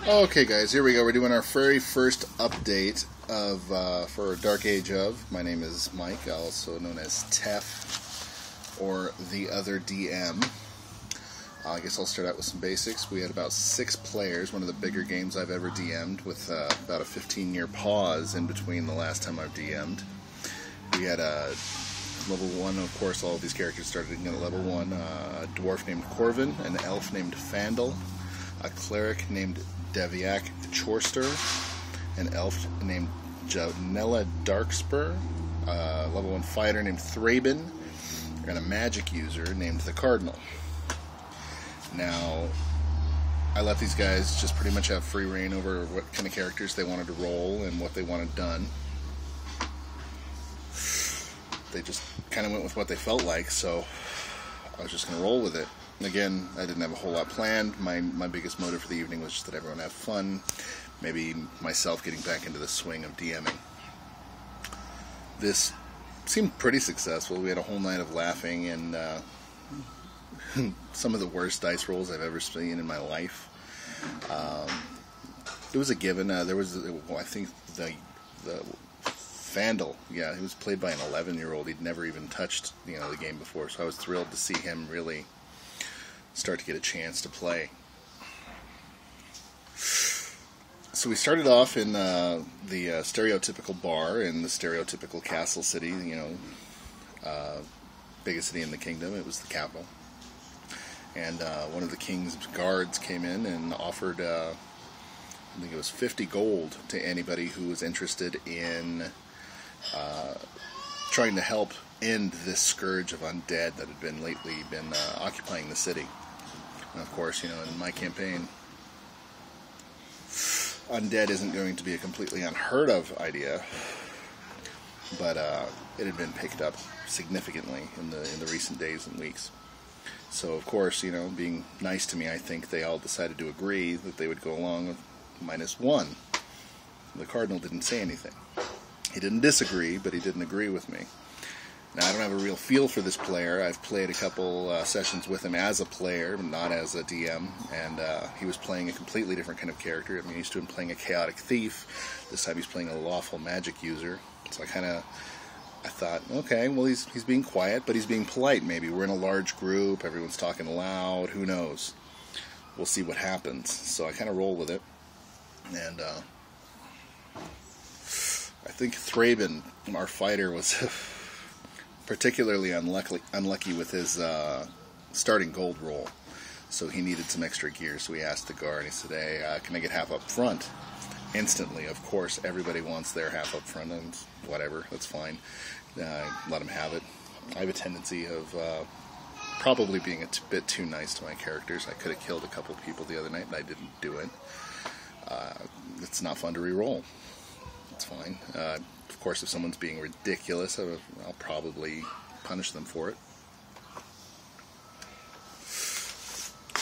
Okay, guys, here we go. We're doing our very first update of for Dark Age of. My name is Mike, also known as Tef, or the other DM. I guess I'll start out with some basics. We had about 6 players, one of the bigger games I've ever DM'd, with about a 15-year pause in between the last time I've DM'd. We had a level 1, of course, all of these characters started at level 1. A dwarf named Corvin, an elf named Fandel, a cleric named Deviak Chorster, an elf named Janella Darkspur, a level 1 fighter named Thraben, and a magic user named the Cardinal. Now, I let these guys just pretty much have free reign over what kind of characters they wanted to roll and what they wanted done. They just kind of went with what they felt like, so I was just going to roll with it. Again, I didn't have a whole lot planned. My biggest motive for the evening was just that everyone have fun, maybe myself getting back into the swing of DMing. This seemed pretty successful. We had a whole night of laughing and some of the worst dice rolls I've ever seen in my life. It was a given. There was, I think, the Fandel. Yeah, he was played by an 11-year-old. He'd never even touched, the game before, so I was thrilled to see him really start to get a chance to play. So we started off in the stereotypical bar in the stereotypical castle city, biggest city in the kingdom. It was the capital. And one of the king's guards came in and offered, I think it was 50 gold to anybody who was interested in trying to help end this scourge of undead that had been lately occupying the city. And of course, in my campaign, undead isn't going to be a completely unheard of idea, but it had been picked up significantly in the recent days and weeks. So of course, being nice to me, I think they all decided to agree that they would go along with -1. The Cardinal didn't say anything. He didn't disagree, but he didn't agree with me. Now, I don't have a real feel for this player. I've played a couple sessions with him as a player, but not as a DM, and he was playing a completely different kind of character. I mean, used to him playing a chaotic thief. This time he's playing a lawful magic user. So I thought, okay, well, he's being quiet, but he's being polite, maybe. We're in a large group, everyone's talking loud, who knows? We'll see what happens. So I kind of roll with it. And I think Thraben, our fighter, was particularly unlucky with his starting gold roll. So he needed some extra gear, so he asked the guard, he said, hey, can I get half up front? Instantly, of course, everybody wants their half up front, and whatever, that's fine. Let him have it. I have a tendency of probably being a bit too nice to my characters. I could have killed a couple people the other night, and I didn't do it. It's not fun to re-roll. It's fine. Of course, if someone's being ridiculous, I'll probably punish them for it.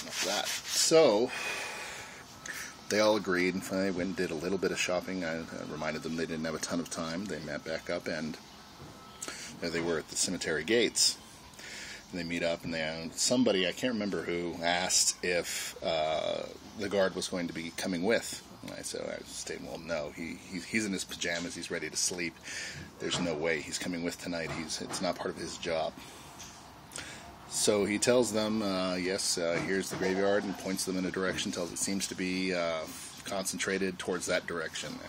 Enough of that. So they all agreed, and I went and did a little bit of shopping. I reminded them they didn't have a ton of time. They met back up, and there they were at the cemetery gates. And they meet up, and somebody, I can't remember who, asked if the guard was going to be coming with. And I stated, well, no, he's in his pajamas, he's ready to sleep. There's no way he's coming with tonight. It's not part of his job. So he tells them, yes, here's the graveyard, and points them in a direction, tells it seems to be concentrated towards that direction.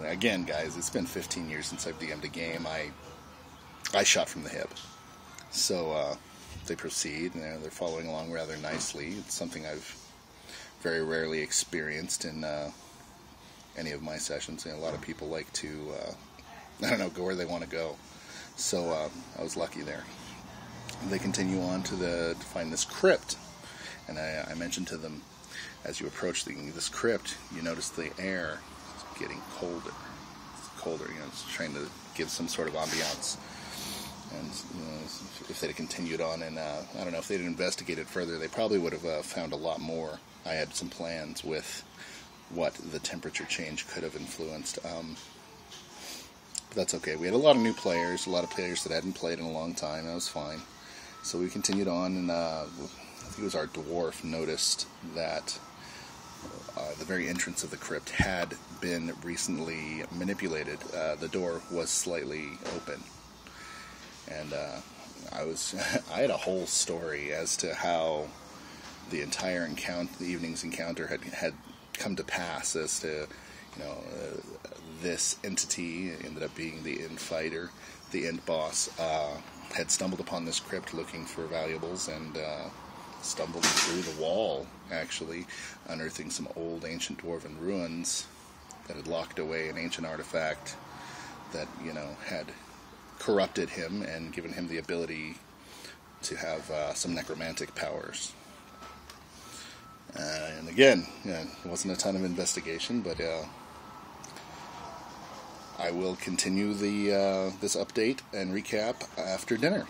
Again, guys, it's been 15 years since I've DM'd a game. I shot from the hip. So they proceed, and they're following along rather nicely. It's something I've very rarely experienced in any of my sessions. A lot of people like to, go where they want to go. So I was lucky there. They continue on to find this crypt, and I mentioned to them, as you approach this crypt, you notice the air is getting colder. It's colder, it's trying to give some sort of ambiance. And if they'd continued on, and I don't know, if they'd investigated further, they probably would have found a lot more. I had some plans with what the temperature change could have influenced. But that's okay. We had a lot of new players, a lot of players that hadn't played in a long time. That was fine. So we continued on, and I think it was our dwarf noticed that the very entrance of the crypt had been recently manipulated. The door was slightly open, and I had a whole story as to how the entire the evening's encounter had come to pass, as to this entity ended up being the end fighter, the end boss, had stumbled upon this crypt looking for valuables, and stumbled through the wall, actually, unearthing some old ancient dwarven ruins that had locked away an ancient artifact that, had corrupted him and given him the ability to have some necromantic powers. And again, it wasn't a ton of investigation, but I will continue this update and recap after dinner.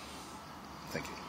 Thank you.